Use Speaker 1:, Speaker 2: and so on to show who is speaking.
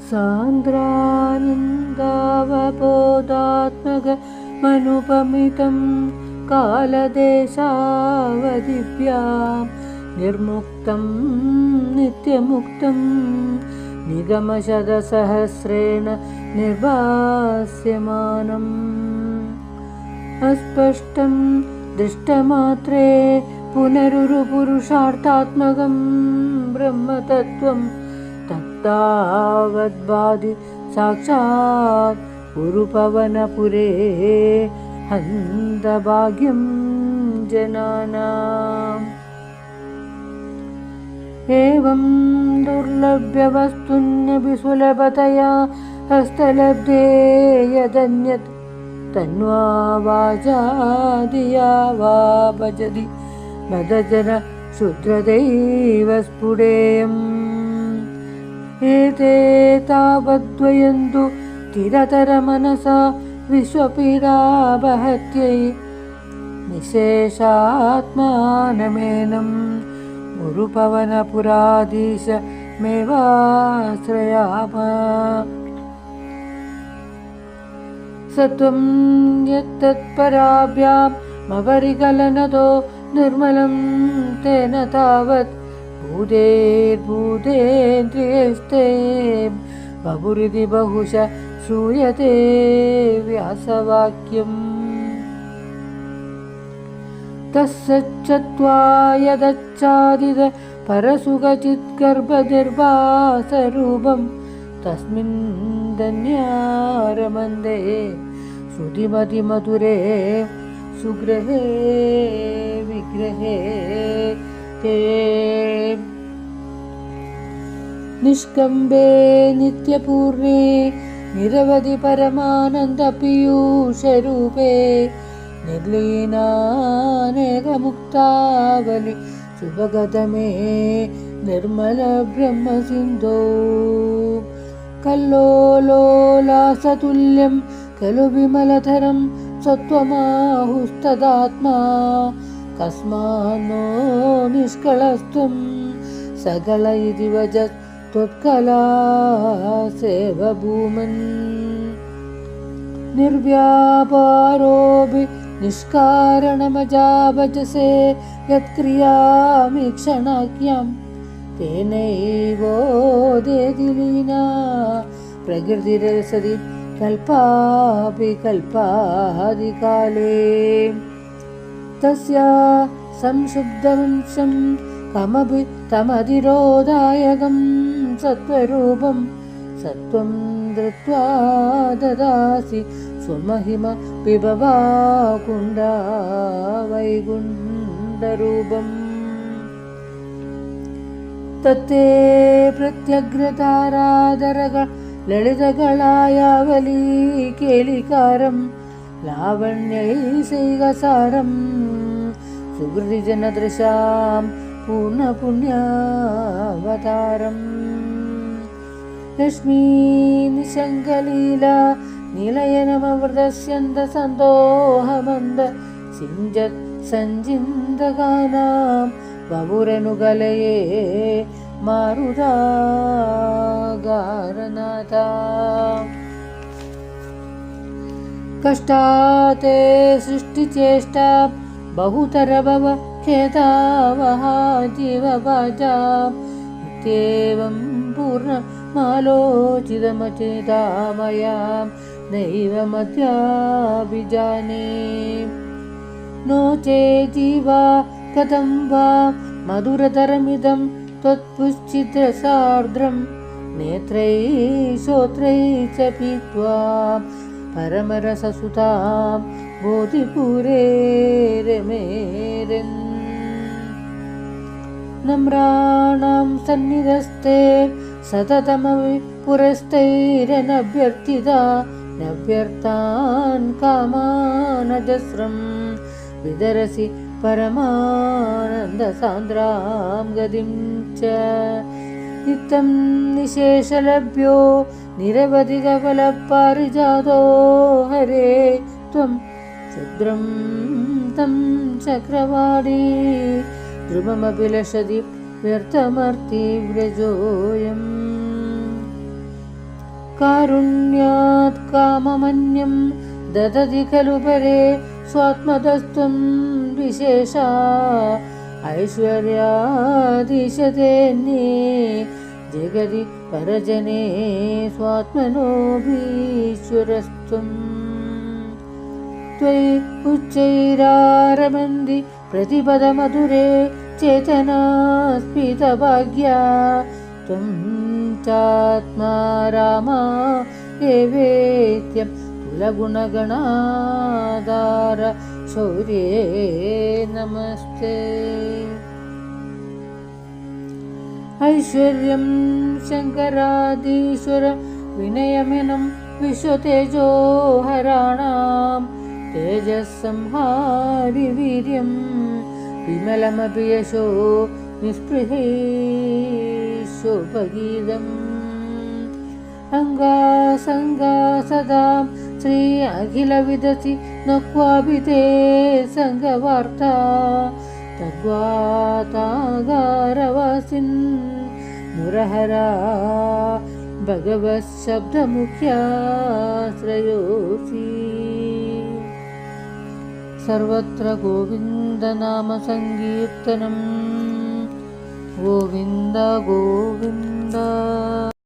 Speaker 1: सान्द्रानन्दावबोधात्मकमनुपमितं कालदेशावधिभ्यां निर्मुक्तं नित्यमुक्तं निगमशतसहस्रेण निर्भास्यमानम् अस्पष्टं दृष्टमात्रे पुनरुरुपुरुषार्थात्मकं ब्रह्मतत्त्वं तत्तावद्बाधि साक्षात् उरुपवनपुरे हन्तभाग्यं जनानाम् एवं दुर्लभ्यवस्तुन्यपि सुलभतया हस्तलब्धे यदन्यत् तन्वा वाचा धिया वा भजति मदजन शुद्रदैव स्फुटेयम् एते तावद्वयन्तु स्थिरतरमनसा विश्वपीडापहत्यै निशेषात्मानमेनं गुरुपवनपुराधीशमेवाश्रयाम सत्वं यत्तत्पराभ्यामपरिकलनतो निर्मलं तेन तावत् भूतेर्भूतेन्द्रियस्ते बभुरिति बहुश श्रूयते व्यासवाक्यम् तस्सच्चत्वा यदच्चादित परसुखचिद्गर्भनिर्वासरूपं तस्मिन् धन्यारमन्दे श्रुतिमतिमधुरे सुग्रहे विग्रहे ते निष्कम्बे नित्यपूर्णे निरवधि परमानन्दपीयूषरूपे निर्लीनानेकमुक्तावलि शुभगतमे निर्मलब्रह्मसिन्धो कल्लोलोलासतुल्यं खलु विमलधरं सत्त्वमाहुस्तदात्मा कस्मान्नो निष्कळस्त्वं सकल इति वजत् त्वत्कलासेवभूमन् निर्व्यापारोऽपि निष्कारणमजाभजसे यत्क्रियामीक्षणाख्यां तेनैवोदेति लीना प्रकृतिरसदि कल्पापि कल्पादिकाले तस्य संशुद्धवंशं कमपि तमधिरोधायकं सत्त्वरूपं सत्त्वं धृत्वा ददासि स्वमहिम पिबवा कुण्डा वैकुण्ठरूपम् तत्ते प्रत्यग्रताराधरग ललितकलायावली केलिकारं लावण्यैसैकसारं सुहृदिजनदृशां पूर्णपुण्यावतारम् लक्ष्मीनिशङ्कलीला निलयनमवृतस्यन्दसन्दोहमन्द सिञ्जत् सञ्जिन्दगानां बभुरनुगलये मारुदागारनाथा कष्टाते सृष्टिचेष्टा बहुतरभव खेदावहा जीववाजां नित्येवं पूर्णमालोचितमचेतामयां नैव मध्याभिजाने नो चेजीवा कथं वा मधुरतरमिदं त्वत्पुश्चित्रसार्द्रं नेत्रैः श्रोत्रैः च पीत्वा परमरससुतां बोधिपुरे रमेरन् नम्राणां सन्निधस्ते सततमवि पुरस्तैरनभ्यर्थिता नभ्यर्तान् कामानजस्रं विदरसि परमानन्दसान्द्रां गतिं च नित्यं निशेषलभ्यो निरवधिकफलपारिजातो हरे त्वं क्षुद्रं तं चक्रवाणी ध्रुवमपि लशति व्यर्थमर्तिव्रजोऽयम् कारुण्यात् काममन्यं ददति खलु परे स्वात्मतस्त्वं विशेषा ऐश्वर्यादिशतेऽन्ये जगति परजने स्वात्मनोऽभीश्वरस्त्वम् त्वयि उच्चैरारमन्ति प्रतिपदमधुरे चेतना स्फीतभाग्या त्वं चात्मा रामा एवेत्यं कुलगुणगणाधार शौर्ये नमस्ते। ऐश्वर्यं शङ्करादीश्वर विनयमिनं विश्वतेजोहराणां तेजस्संहारि वीर्यं विमलमपि यशो निःस्पृहेशोपगीतम् अङ्गासङ्गा सदां श्री अखिलविदसि न क्वापि ते सङ्गवार्ता तद्वातागारवासिन् मुरहरा भगवच्छब्दमुख्याश्रयोऽसि। सर्वत्र गोविन्दनामसङ्कीर्तनं गोविन्द गोविन्द।